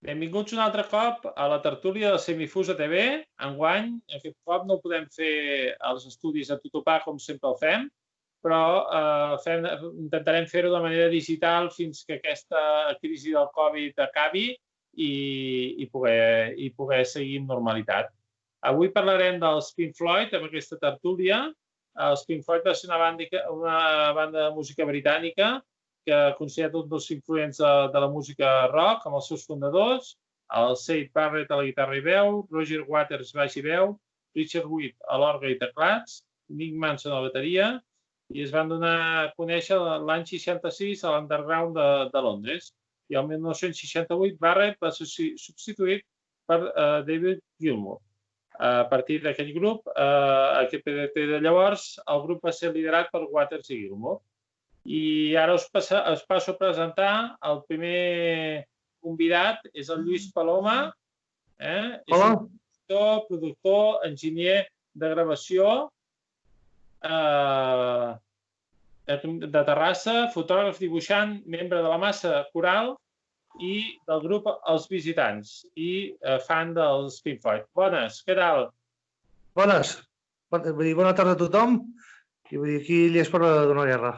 Benvinguts un altre cop a la tertúlia de Semifusa TV. Enguany, aquest cop no podem fer els estudis a Tutupà com sempre el fem, però intentarem fer-ho de manera digital fins que aquesta crisi del Covid acabi i poder seguir amb normalitat. Avui parlarem dels Pink Floyd amb aquesta tertúlia. Els Pink Floyd va ser una banda de música britànica que ha considerat un dels influents de la música rock, amb els seus fundadors, el Syd Barrett a la guitarra i veu, Roger Waters baix i veu, Richard Witt a l'orgue i teclats, Nick Manson a la bateria, i es van donar a conèixer l'any 66 a l'underground de Londres. I el 1968 Barrett va ser substituït per David Gilmour. A partir d'aquell grup, aquest de llavors, el grup va ser liderat per Waters i Gilmour. I ara us passo a presentar el primer convidat, és el Lluís Paloma. És un productor, enginyer de gravació de Terrassa, fotògraf, dibuixant, membre de la massa coral i del grup Els Visitants i fan dels Pink Floyd. Bones, què tal? Bones. Bona tarda a tothom. I aquí li és per donar guerra.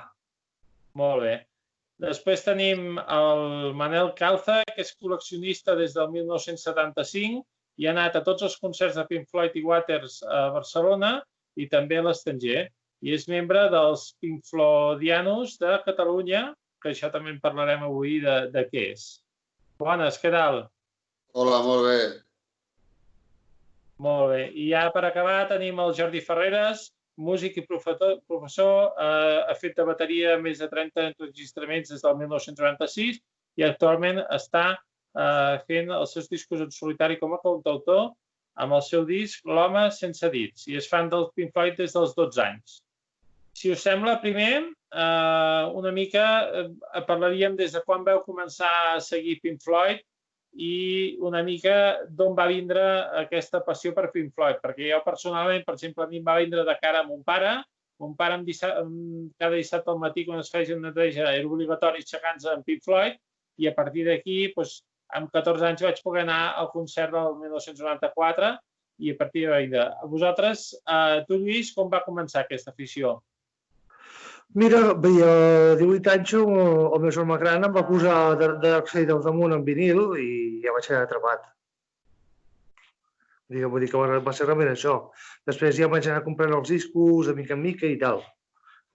Molt bé. Després tenim el Manel Calza, que és col·leccionista des del 1975 i ha anat a tots els concerts de Pink Floyd i Waters a Barcelona i també a l'estranger. I és membre dels Pink Floydianos de Catalunya, que això també en parlarem avui de què és. Bones, què tal? Hola, molt bé. Molt bé. I ja per acabar tenim el Jordi Ferreres, músic i professor, ha fet de bateria més de 30 enregistraments des del 1996 i actualment està fent els seus discos en solitari com a cantautor amb el seu disc L'home sense dits i és fan del Pink Floyd des dels 12 anys. Si us sembla, primer, una mica parlaríem des de quan vau començar a seguir Pink Floyd i una mica d'on va vindre aquesta passió per Pink Floyd, perquè jo personalment, per exemple, a mi em va vindre de cara a mon pare. Mon pare cada dissabte al matí, quan es feia una neteja, era obligatori aixecar-nos amb Pink Floyd i a partir d'aquí, amb 14 anys vaig poder anar al concert del 1994 i a partir de vindre. A vosaltres, tu, Lluís, com va començar aquesta afició? Mira, a 18 anys el meu germà gran em va posar Dark Side of the Moon en vinil i ja vaig quedar atrapat. Vull dir que va ser realment això. Després ja vaig anar comprant els discos de mica en mica i tal.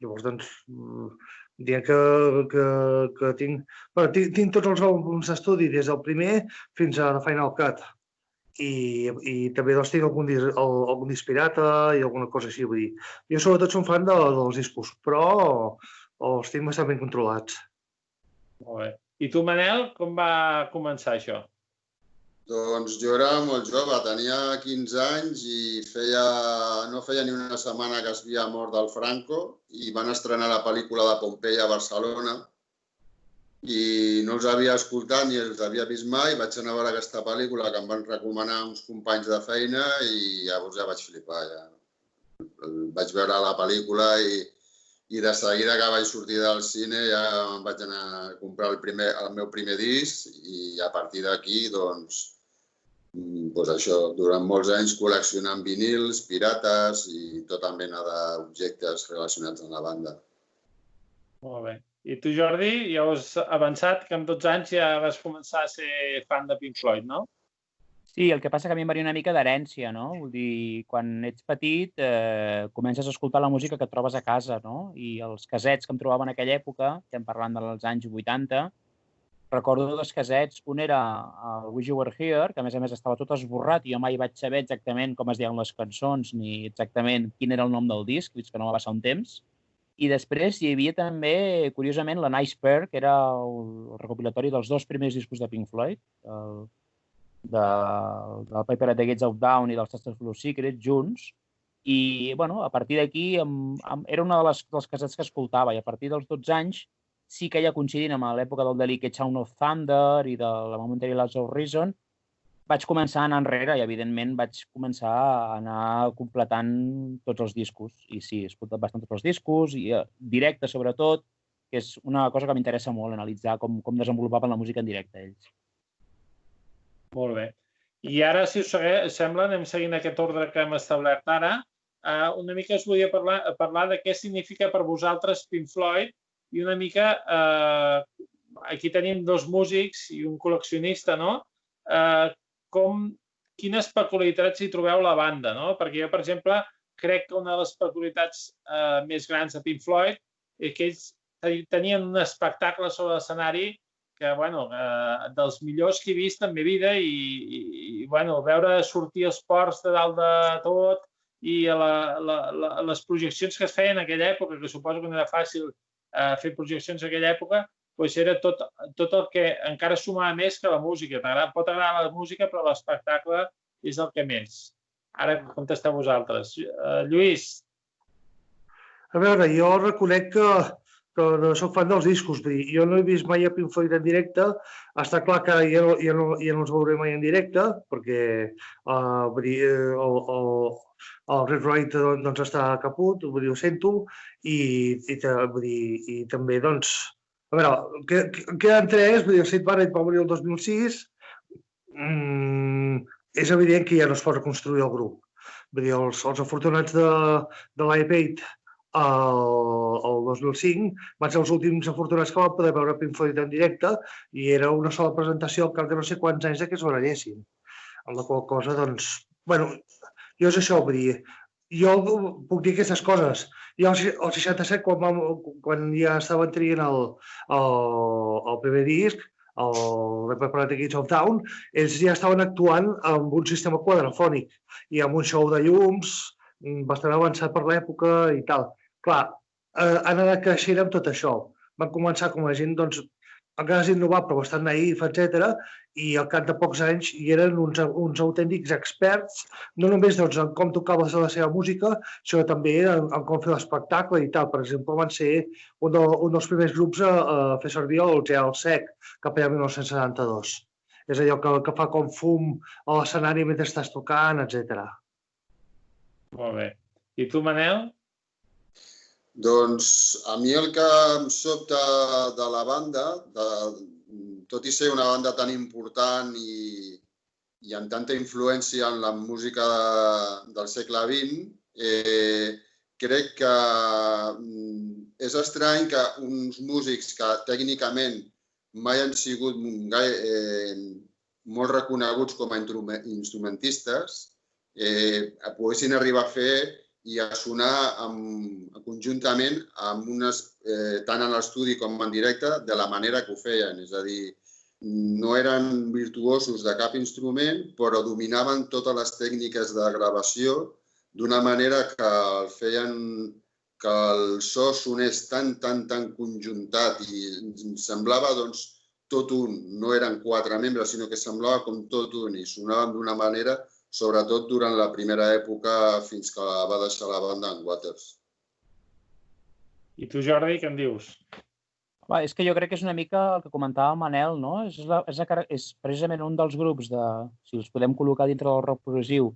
Llavors, doncs, diguem que tinc tots els àlbums d'estudi des del primer fins a The Final Cut. I també doncs, tinc algun disc pirata i alguna cosa així. Vull dir, jo sobretot som fan dels discos, però els tinc bastant ben controlats. Molt bé. I tu, Manel, com va començar això? Doncs jo era molt jove, tenia 15 anys i no feia ni una setmana que es havia mort del Franco i van estrenar la pel·lícula de Pompeia a Barcelona i no els havia escoltat ni els havia vist mai. Vaig anar a veure aquesta pel·lícula que em van recomanar uns companys de feina i llavors ja vaig flipar. Vaig veure la pel·lícula i de seguida que vaig sortir del cine ja em vaig anar a comprar el meu primer disc i a partir d'aquí, doncs això, durant molts anys col·leccionant vinils, pirates i tota mena d'objectes relacionats amb la banda. Molt bé. I tu, Jordi, ja has avançat que amb 12 anys ja vas començar a ser fan de Pink Floyd, no? Sí, el que passa que a mi em va venir una mica d'herència, no? Vull dir, quan ets petit comences a escoltar la música que et trobes a casa, no? I els casets que em trobava en aquella època, estem parlant dels anys 80, recordo dos casets. Un era el Wish You Were Here, que a més estava tot esborrat i jo mai vaig saber exactament com es deien les cançons ni exactament quin era el nom del disc, fins que no va passar un temps. I després hi havia també, curiosament, la Nice Pair, que era el recopilatori dels dos primers discos de Pink Floyd, del Piper at the Gates of Dawn i dels Tasters Blue Secret, junts. I, a partir d'aquí era una dels casets que escoltava. I a partir dels 12 anys sí que ja coincidint amb l'època del Delicate Sound of Thunder i de la Momentary Lapse of Reason, vaig començar a anar enrere i, evidentment, vaig començar a anar completant tots els discos. I sí, he escoltat bastant tots els discos, i directe, sobretot, que és una cosa que m'interessa molt, analitzar com desenvolupaven la música en directe ells. Molt bé. I ara, si us sembla, anem seguint aquest ordre que hem establert ara. Una mica us volia parlar de què significa per vosaltres Pink Floyd i una mica, aquí tenim dos músics i un col·leccionista, no? Quines peculiaritats hi trobeu la banda, no? Perquè jo, per exemple, crec que una de les peculiaritats més grans de Pink Floyd és que ells tenien un espectacle sobre l'escenari que, bueno, dels millors que he vist en la meva vida i veure sortir els ports de dalt de tot i les projeccions que es feien en aquella època, que suposo que no era fàcil fer projeccions en aquella època, doncs era tot el que encara sumava més que la música. Pot agradar la música, però l'espectacle és el que més. Ara contesteu vosaltres. Lluís. A veure, jo reconec que no soc fan dels discos. Jo no he vist mai a Pink Floyd en directe. Està clar que ja no els veuré mai en directe, perquè el Red Right doncs, està caput, ho sento, i també, doncs... A veure, queden tres, el Sid Barrett va morir el 2006, és evident que ja no es pot reconstruir el grup. Vull dir, els afortunats de Live Aid el 2005 van ser els últims afortunats que van poder veure Pink Floyd en directe i era una sola presentació al cap de no sé quants anys que es barallessin. Amb la qual cosa, doncs... Bueno, jo és això, vull dir, jo puc dir aquestes coses. Jo al 67, quan ja estaven traient el primer disc, el Repertoire Gates of Dawn, ells ja estaven actuant amb un sistema quadrafònic i amb un show de llums bastant avançat per l'època i tal. Clar, han anat creixent amb tot això. Van començar com a gent, doncs, encara és innovat, però bastant naïf, etc. I al cap de pocs anys hi eren uns autèntics experts, no només doncs, en com tocava la seva música, sinó també en com fer l'espectacle i tal. Per exemple, van ser un dels primers grups a fer servir el gel sec, cap allà 1972. És allò que fa com fum a l'escenari mentre estàs tocant, etc. Molt bé. I tu, Manel? Doncs a mi el que em sobta de la banda, tot i ser una banda tan important i amb tanta influència en la música del segle XX, crec que és estrany que uns músics que tècnicament mai han sigut molt reconeguts com a instrumentistes poguessin arribar a fer i a sonar conjuntament tant en l'estudi com en directe de la manera que ho feien. És a dir, no eren virtuosos de cap instrument, però dominaven totes les tècniques de gravació d'una manera que feien que el so sonés tan conjuntat i semblava tot un. No eren 4 membres, sinó que semblava com tot un i sonaven d'una manera, sobretot durant la primera època fins que va deixar la banda en Waters. I tu, Jordi, què en dius? És que jo crec que és una mica el que comentava Manel, no? És precisament un dels grups, si els podem col·locar dintre del rock progressiu,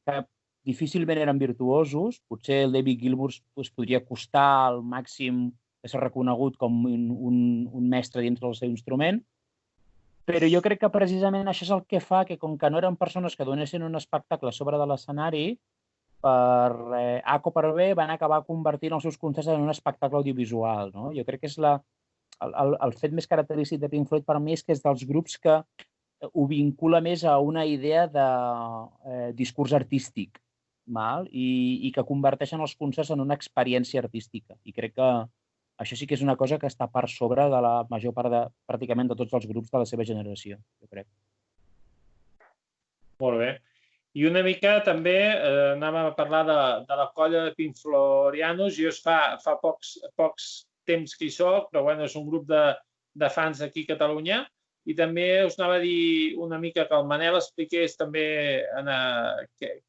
que difícilment eren virtuosos. Potser el David Gilmour es podria costar al màxim de ser reconegut com un mestre dintre del seu instrument, però jo crec que precisament això és el que fa que, com que no eren persones que donessin un espectacle a sobre de l'escenari, per A o per B van acabar convertint els seus concerts en un espectacle audiovisual. Jo crec que és el fet més característic de Pink Floyd per mi és que és dels grups que ho vincula més a una idea de discurs artístic i que converteixen els concerts en una experiència artística. I crec que això sí que és una cosa que està per sobre de la major part pràcticament de tots els grups de la seva generació, jo crec. Molt bé. I una mica també anàvem a parlar de la colla de Pink Floydianos. Jo fa pocs temps que hi soc, però és un grup de fans aquí a Catalunya. I també us anava a dir una mica que el Manel expliqués també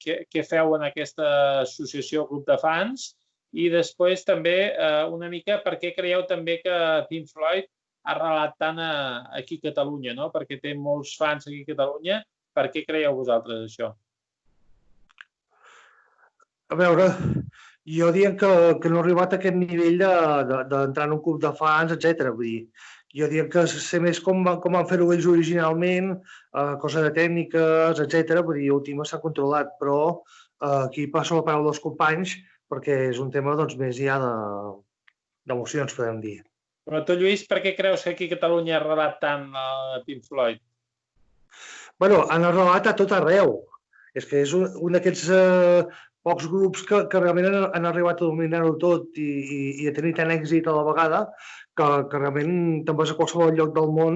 què feu en aquesta associació, grup de fans, i després també una mica per què creieu també que Pink Floyd ha arrelat tant aquí a Catalunya, no? Perquè té molts fans aquí a Catalunya. Per què creieu vosaltres això? A veure, jo diria que no he arribat a aquest nivell d'entrar en un club de fans, etc. Vull dir, Jo diria que sé més com van fer-ho ells originalment, cosa de tècniques, etc. Vull dir, el tema s'ha controlat, però aquí passo la paraula als companys perquè és un tema més ja d'emocions, podem dir. Però tu, Lluís, per què creus que aquí a Catalunya ha arrelat tant Pink Floyd? Bueno, han arrelat a tot arreu. És que és un d'aquests pocs grups que realment han arribat a dominar-ho tot i a tenir tant èxit a la vegada que realment te'n vas a qualsevol lloc del món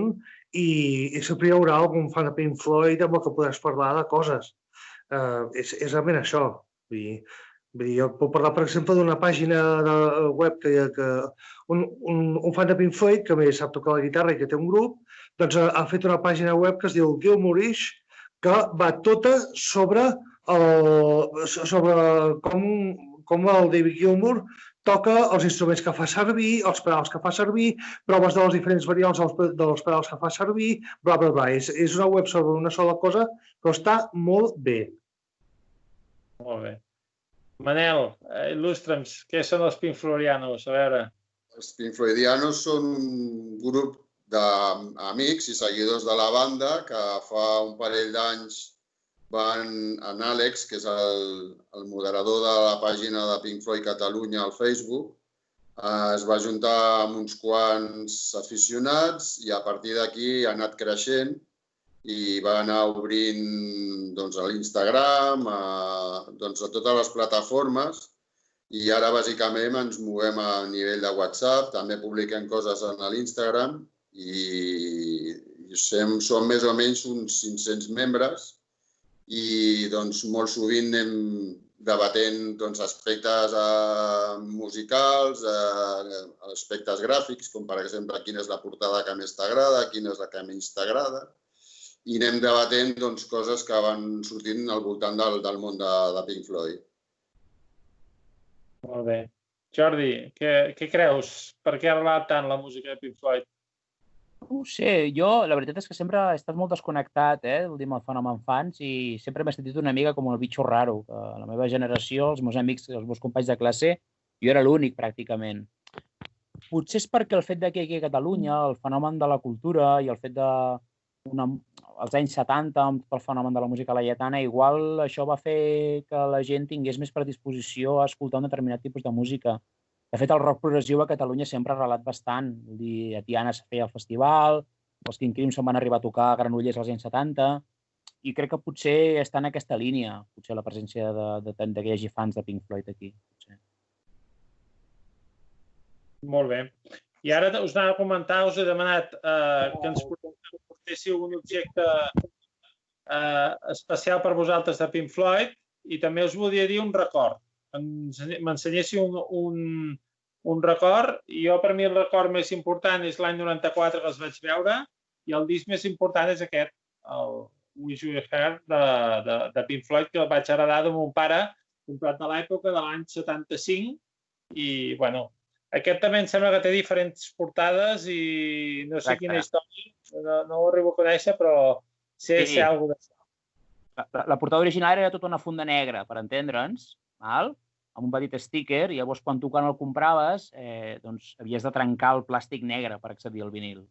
i sempre hi haurà algun fan de Pink Floyd amb el que podràs parlar de coses. És realment això. Vull dir, jo puc parlar, per exemple, d'una pàgina web que un fan de Pink Floyd, que a més sap tocar la guitarra i que té un grup, doncs ha fet una pàgina web que es diu Gilmoreish, que va tota sobre com el David Gilmour toca els instruments que fa servir, els pedals que fa servir, proves de les diferents variants dels pedals que fa servir, bla, bla, bla. És una web sobre una sola cosa, però està molt bé. Molt bé. Manel, il·lustra'ns, què són els Pink Floydianos? A veure. Els Pink Floydianos són un grup d'amics i seguidors de la banda que fa un parell d'anys en Àlex, que és el moderador de la pàgina de Pink Floyd Catalunya al Facebook, es va juntar amb uns quants aficionats i a partir d'aquí ha anat creixent i va anar obrint a l'Instagram, a totes les plataformes i ara bàsicament ens movem a nivell de WhatsApp, també publiquem coses a l'Instagram i som més o menys uns 500 membres i molt sovint anem debatent aspectes musicals, aspectes gràfics, com per exemple quina és la portada que més t'agrada, quina és la que menys t'agrada, i anem debatent coses que van sortint al voltant del món de Pink Floyd. Molt bé. Jordi, què creus? Per què ha arrelat tant la música de Pink Floyd? No ho sé, jo la veritat és que sempre he estat molt desconnectat, vull dir, amb el fenomen fans i sempre m'he sentit una mica com el bitxo raro. A la meva generació, els meus amics, els meus companys de classe, jo era l'únic pràcticament. Potser és perquè el fet que aquí a Catalunya, el fenomen de la cultura i el fet de als anys 70, amb el fenomen de la música laietana, igual això va fer que la gent tingués més predisposició a escoltar un determinat tipus de música. De fet, el rock progressiu a Catalunya sempre ha arrelat bastant. Vull dir, a Tiana es feia el festival, els King Crimson van arribar a tocar a Granollers als anys 70, i crec que potser està en aquesta línia, potser la presència que hi hagi fans de Pink Floyd aquí. Molt bé. I ara us anava a comentar, us he demanat que ens portéssiu un objecte especial per vosaltres de Pink Floyd i també us volia dir un record. M'ensenyéssiu un record. Jo, per mi, el record més important és l'any 94 que els vaig veure i el disc més important és aquest, el Wish You Were Here de Pink Floyd, que el vaig heredar de mon pare, comprat de l'època de l'any 75 i, bueno, aquest també em sembla que té diferents portades i no sé quina història, no ho arribo a conèixer, però sé alguna cosa d'això. La portada original era tota una funda negra, per entendre'ns, amb un petit sticker, i llavors quan tu el compraves havies de trencar el plàstic negre per accedir al vinil,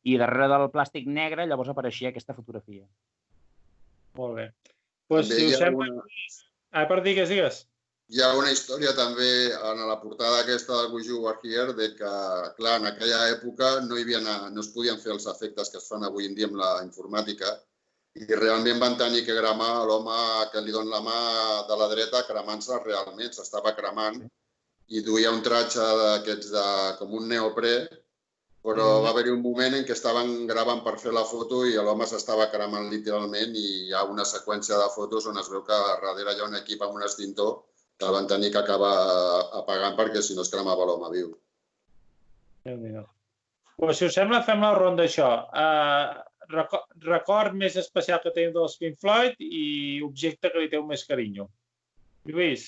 i darrere del plàstic negre llavors apareixia aquesta fotografia. Molt bé. Doncs si us sembla... Per digues. Hi ha una història també en la portada aquesta del Wish You Were Here de que, clar, en aquella època no es podien fer els efectes que es fan avui en dia amb la informàtica i realment van tenir que cremar l'home que li dona la mà de la dreta cremant-se realment, s'estava cremant i duia un tratge d'aquests com un neoprè, però va haver-hi un moment en què estaven gravant per fer la foto i l'home s'estava cremant literalment i hi ha una seqüència de fotos on es veu que darrere hi ha un equip amb un extintor que el van tenir que acabar apagant perquè si no es cremava l'home viu. Si us sembla, fem la ronda d'això. Record més especial que teniu dels Pink Floyd i objecte que li teniu més carinyo. Lluís?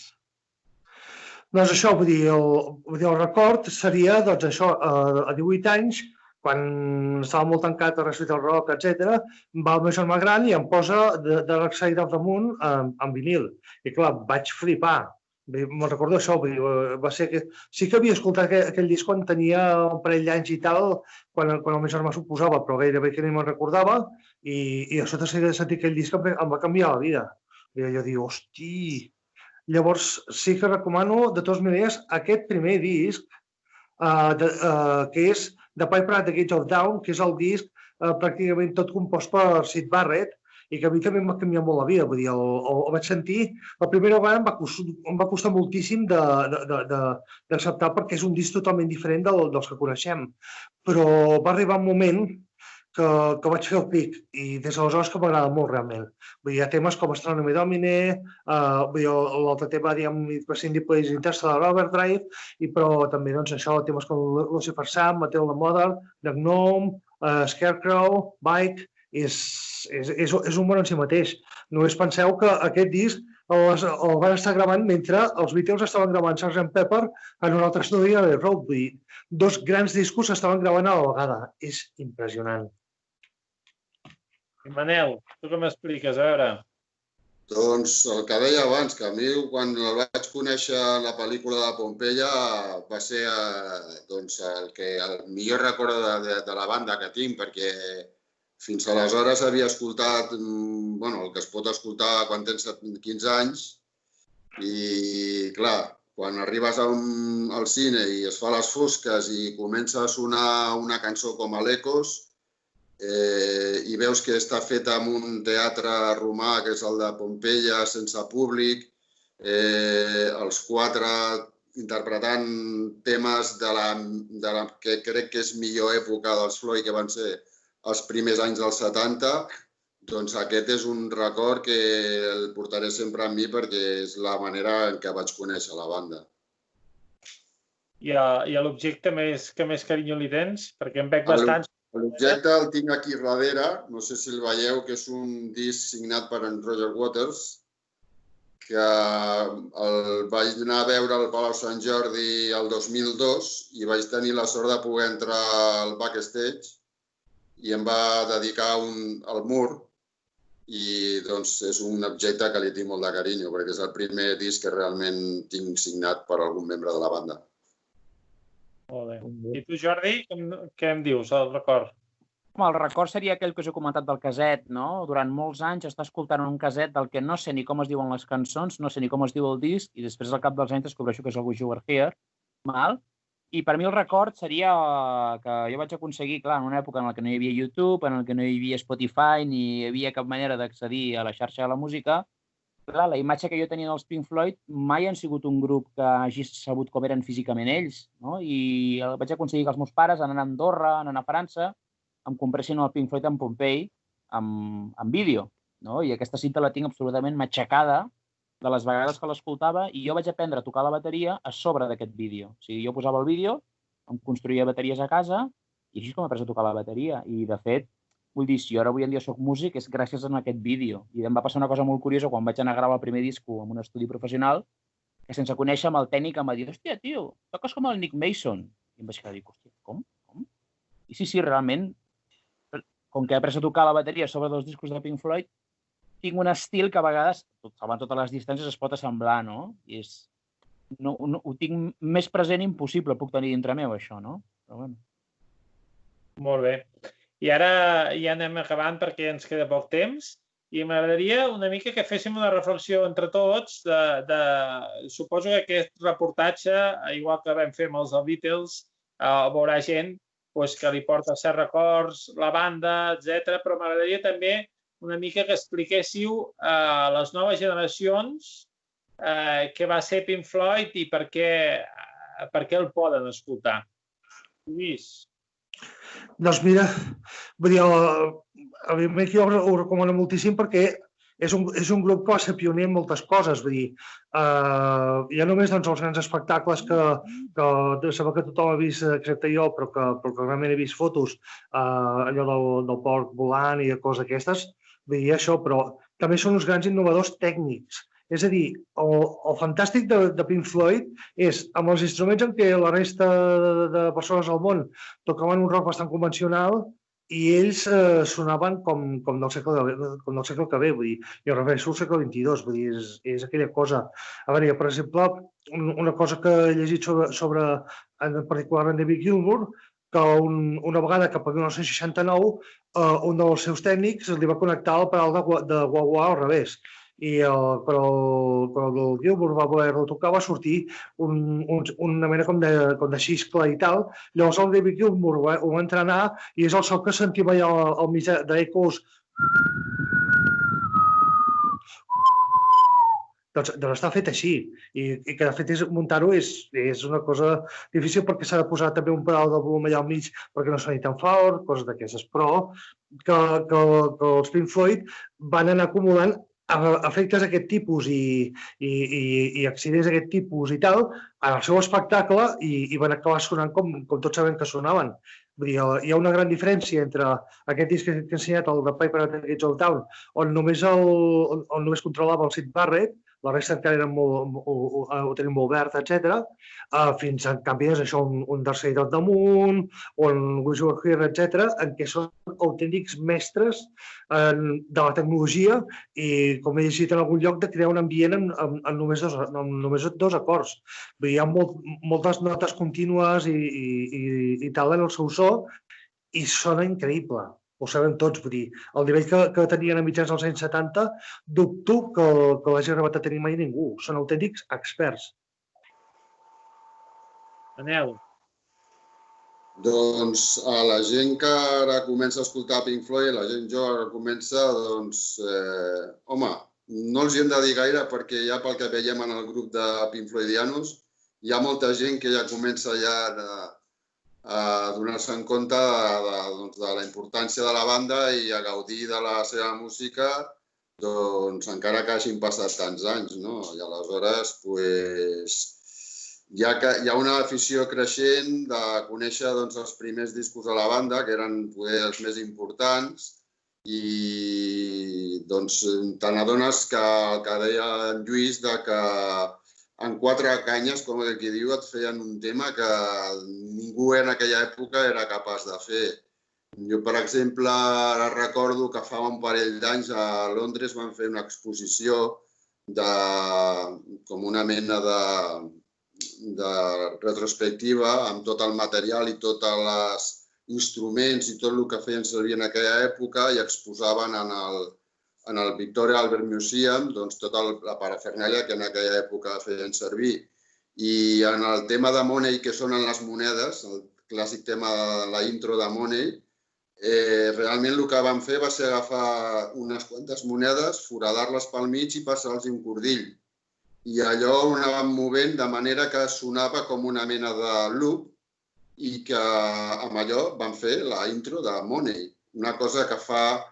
Doncs això, vull dir, el record seria, doncs això, a 18 anys, quan estava molt tancat a Respecte al Rock, etc., va el meu germà gran i em posa The Dark Side of the Moon en vinil. I clar, vaig flipar. Me'n recordo això, va ser que sí que havia escoltat aquell disc quan tenia un parell d'anys i tal, quan el meu germà s'ho posava, però gairebé que ni me'n recordava, i això de sentir aquell disc em va canviar la vida. I jo dic, hosti... Llavors, sí que recomano, de totes maneres, aquest primer disc, que és The Piper at the Gates of Dawn, que és el disc pràcticament tot compost per Syd Barrett, i que a mi també em va canviar molt la vida. Vull dir, el vaig sentir, la primera vegada em va costar moltíssim d'acceptar perquè és un disc totalment diferent dels que coneixem. Però va arribar un moment que vaig fer el clic i des d'aleshores que m'agrada molt realment. Vull dir, hi ha temes com Astronomy Domine, l'altre tema, diguem, Prescinding Place Interstellar Overdrive, però també doncs, això, temes com Lucifer Sam, Matilda Mother, The Gnome, Scarecrow, Bike, és un món en si mateix. Només penseu que aquest disc el van estar gravant mentre els Beatles estaven gravant Sgt. Pepper en un altre estudi a Abbey Road. Vull dir, dos grans discos s'estaven gravant a la vegada. És impressionant. I Manel, tu com expliques? A veure... Doncs el que deia abans, que a mi quan el vaig conèixer la pel·lícula de Pompeia va ser el millor record de la banda que tinc, perquè fins aleshores havia escoltat el que es pot escoltar quan tens 15 anys i, clar, quan arribes al cine i es fa les fosques i comença a sonar una cançó com l'Ecos i veus que està feta en un teatre romà, que és el de Pompeia, sense públic, els quatre interpretant temes de la que crec que és millor època dels Floyd, que van ser els primers anys dels 70, doncs aquest és un record que el portaré sempre amb mi perquè és la manera en què vaig conèixer la banda. I a l'objecte que més carinyo li tens? Perquè em veig bastant... L'objecte el tinc aquí darrere, no sé si el veieu, que és un disc signat per en Roger Waters, que el vaig anar a veure al Palau Sant Jordi el 2002 i vaig tenir la sort de poder entrar al backstage i em va dedicar al mur i doncs és un objecte que li tinc molt de carinyo perquè és el primer disc que realment tinc signat per algun membre de la banda. Molt bé. I tu, Jordi, què em dius, el record? Home, el record seria aquell que us he comentat del caset, no? Durant molts anys està escoltant un caset del que no sé ni com es diuen les cançons, no sé ni com es diu el disc, i després al cap dels anys descobreixo que és el Wish You Were Here. I per mi el record seria que jo vaig aconseguir, clar, en una època en què no hi havia YouTube, en què no hi havia Spotify, ni hi havia cap manera d'accedir a la xarxa de la música. Clar, la imatge que jo tenia dels Pink Floyd mai han sigut un grup que hagi sabut com eren físicament ells, no? I vaig aconseguir que els meus pares, anant a Andorra, anant a França, em compressin el Pink Floyd en Pompeii en vídeo, no? I aquesta cinta la tinc absolutament matxacada de les vegades que l'escoltava i jo vaig aprendre a tocar la bateria a sobre d'aquest vídeo. O sigui, jo posava el vídeo, em construïa bateries a casa i així és com he après a tocar la bateria. I, de fet, vull dir, si jo ara avui en dia soc músic és gràcies a aquest vídeo. I em va passar una cosa molt curiosa quan vaig anar a gravar el primer disco en un estudi professional que sense conèixer amb el tècnic em va dir, hòstia, tio, toques com el Nick Mason. I em vaig quedar a dir, hòstia, com? I sí, realment, com que he après a tocar la bateria sobre dels discos de Pink Floyd, tinc un estil que a vegades, salvant totes les distàncies, es pot assemblar, no? I ho tinc més present impossible, puc tenir dintre meu, això, no? Però bueno. Molt bé. I ara ja anem acabant perquè ens queda poc temps i m'agradaria una mica que féssim una reflexió entre tots suposo que aquest reportatge, igual que vam fer amb els Beatles, veurà gent que li porta certs records, la banda, etc. Però m'agradaria també una mica que expliquéssiu a les noves generacions què va ser Pink Floyd i per què el poden escoltar. Lluís. Doncs mira, vull dir, a mi jo ho recomano moltíssim perquè és un grup que va ser pioner en moltes coses. Vull dir, ja només els grans espectacles que sembla que tothom ha vist, excepte jo, però que realment he vist fotos, allò del porc volant i coses aquestes, vull dir això, però també són uns grans innovadors tècnics. És a dir, el fantàstic de Pink Floyd és, amb els instruments en què la resta de persones al món tocaven un rock bastant convencional i ells sonaven com del segle que ve, vull dir, jo refereixo al segle XXII, vull dir, és aquella cosa. A veure, per exemple, una cosa que he llegit sobre en particular en David Gilmour, que una vegada, cap a 1969, un dels seus tècnics li va connectar el pedal de wah-wah al revés. I quan el Gilmour va voler retocar va sortir una mena com de xiscla i tal. Llavors el David Gilmour ho va entrenar i és el so que sentim allà al mig d'ecos. Doncs està fet així i que de fet muntar-ho és una cosa difícil perquè s'ha de posar també un pedal de volum allà al mig perquè no soni tan fort, coses d'aquestes, però que els Pink Floyd van anar acumulant efectes d'aquest tipus i accidents d'aquest tipus i tal en el seu espectacle i van acabar sonant com tots sabem que sonaven. Vull dir, hi ha una gran diferència entre aquest disc que he ensenyat, el de Piper at the Gates of Dawn, on només controlava el Syd Barrett, la resta encara ho tenim molt obert, etc. Fins en canvi és això, un tercer dot damunt, un Wish You Were Here, etc., en què són autèntics mestres de la tecnologia i, com he llegit en algun lloc, de crear un ambient amb només dos acords. Vull dir, hi ha moltes notes contínues i tal en el seu so i sona increïble. Ho sabem tots, vull dir, el nivell que tenien a mitjans dels anys 70, dubto que l'hagi arribat a tenir mai ningú. Són autèntics experts. Manel. Doncs a la gent que ara comença a escoltar Pink Floyd, la gent jove ara comença, doncs, home, no els hi hem de dir gaire perquè ja pel que veiem en el grup de Pink Floydianos, hi ha molta gent que ja comença ja a donar-se en compte de la importància de la banda i a gaudir de la seva música, doncs encara que hagin passat tants anys, no? I aleshores, doncs, hi ha una afició creixent de conèixer els primers discos de la banda, que eren poder els més importants, i doncs te n'adones que el que deia en Lluís, que en 4 canyes, com qui diu, et feien un tema que ningú en aquella època era capaç de fer. Jo, per exemple, ara recordo que fa un parell d'anys a Londres van fer una exposició com una mena de retrospectiva amb tot el material i tots els instruments i tot el que feien servir en aquella època i exposaven en el Victoria Albert Museum tota la parafernàlia que en aquella època feien servir. I en el tema de Money, que sonen les monedes, el clàssic tema de la intro de Money, realment el que van fer va ser agafar unes quantes monedes, foradar-les pel mig i passar-los un cordill. I allò ho anàvem movent de manera que sonava com una mena de loop i que amb allò van fer la intro de Money. Una cosa que fa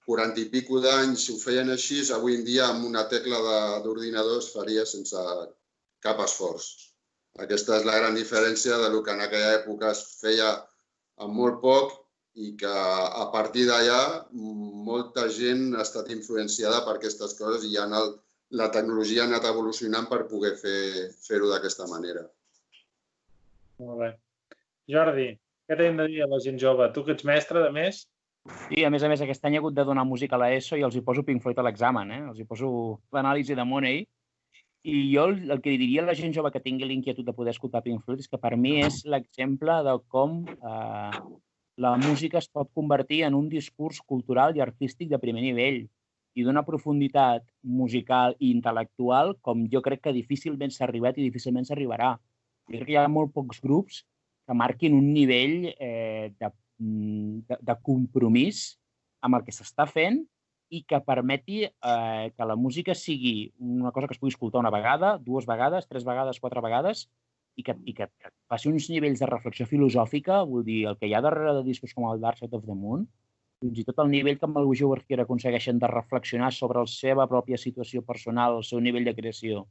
40 i pico d'anys ho feien així, avui en dia amb una tecla d'ordinador es faria sense cap esforç. Aquesta és la gran diferència del que en aquella època es feia amb molt poc i que a partir d'allà molta gent ha estat influenciada per aquestes coses i la tecnologia ha anat evolucionant per poder fer-ho d'aquesta manera. Molt bé. Jordi, què t'hem de dir a la gent jove? Tu que ets mestre, a més? Sí, a més, aquest any he hagut de donar música a l'ESO i els hi poso Pink Floyd a l'examen, els hi poso l'anàlisi de Money. I jo el que diria a la gent jove que tingui l'inquietud de poder escoltar Pink Floyd és que per mi és l'exemple de com la música es pot convertir en un discurs cultural i artístic de primer nivell i d'una profunditat musical i intel·lectual com jo crec que difícilment s'ha arribat i difícilment s'arribarà. Jo crec que hi ha molt pocs grups que marquin un nivell de compromís amb el que s'està fent i que permeti que la música sigui una cosa que es pugui escoltar una vegada, 2 vegades, 3 vegades, 4 vegades i que faci uns nivells de reflexió filosòfica, vull dir, el que hi ha darrere de discos com el Dark Side of the Moon, fins i tot el nivell que amb el Wish You Were Here aconsegueixen de reflexionar sobre la seva pròpia situació personal, el seu nivell de creació.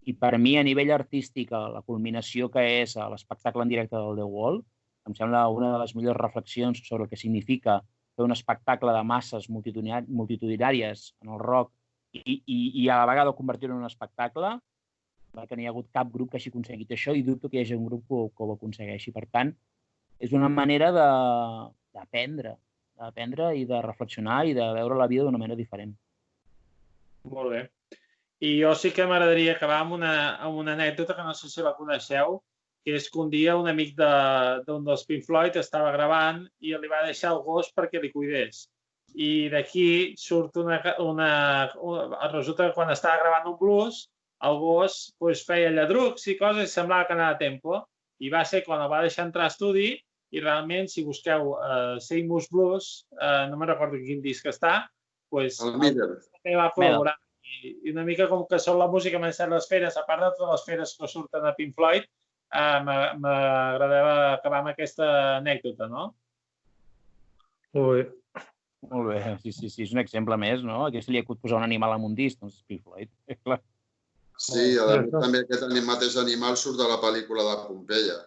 I per mi, a nivell artístic, la culminació que és l'espectacle en directe del The Wall, em sembla una de les millors reflexions sobre el que significa fer un espectacle de masses multitudinàries en el rock i a la vegada convertir-ho en un espectacle, que no hi ha hagut cap grup que hagi aconseguit això i dubto que hi hagi un grup que ho aconsegueixi. Per tant, és una manera d'aprendre d'aprendre i de reflexionar i de veure la vida d'una manera diferent. Molt bé. I jo sí que m'agradaria acabar amb una anècdota que no sé si la coneixeu, que és que un dia un amic d'un dels Pink Floyd estava gravant i li va deixar el gos perquè li cuidés. I d'aquí surt resulta que quan estava gravant un blues, el gos feia lladrucs i coses i semblava que anava a tempo. I va ser quan el va deixar entrar a estudi i realment, si busqueu Seymour's Blues, no me'n recordo quin disc està, el Miller va col·laborar. I una mica com que són la música més les feres, a part de totes les feres que surten a Pink Floyd, m'agradava acabar amb aquesta anècdota, no? Molt bé. Molt bé, sí, és un exemple més, no? Aquí se li ha hagut posar un animal amb un disc, doncs Pink Floyd, clar. Sí, també aquest mateix animal surt de la pel·lícula de Pompeia.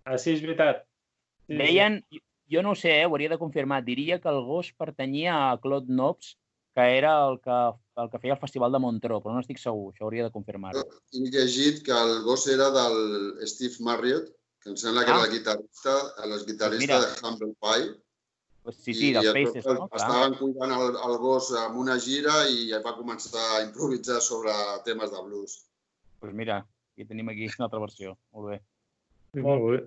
Ah, sí, és veritat. Deien, jo no ho sé, ho hauria de confirmar, diria que el gos pertanyia a Claude Nobs, que era el que feia el Festival de Montreux, però no estic segur, això hauria de confirmar-ho. He llegit que el gos era del Steve Marriott, que em sembla que era el guitarrista de Humble Pie. Sí, dels Faces, no? Estaven cuidant el gos amb una gira i va començar a improvisar sobre temes de blues. Doncs mira, tenim aquí una altra versió. Molt bé. Molt bé.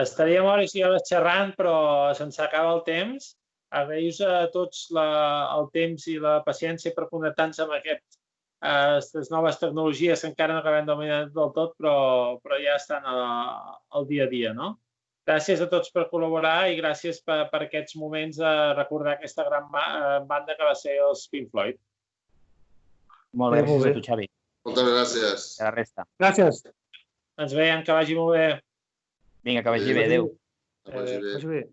Estaríem hores i hores xerrant, però se'ns acaba el temps. Agraïu a tots el temps i la paciència per connectar-nos amb aquestes noves tecnologies que encara no acabem de dominar del tot, però ja estan al dia a dia, no? Gràcies a tots per col·laborar i gràcies per aquests moments de recordar aquesta gran banda que va ser els Pink Floyd. Molt bé, gràcies a tu, Xavi. Moltes gràcies. A la resta. Gràcies. Ens veiem, que vagi molt bé. Vinga, que vagi bé, adéu. Que vagi bé.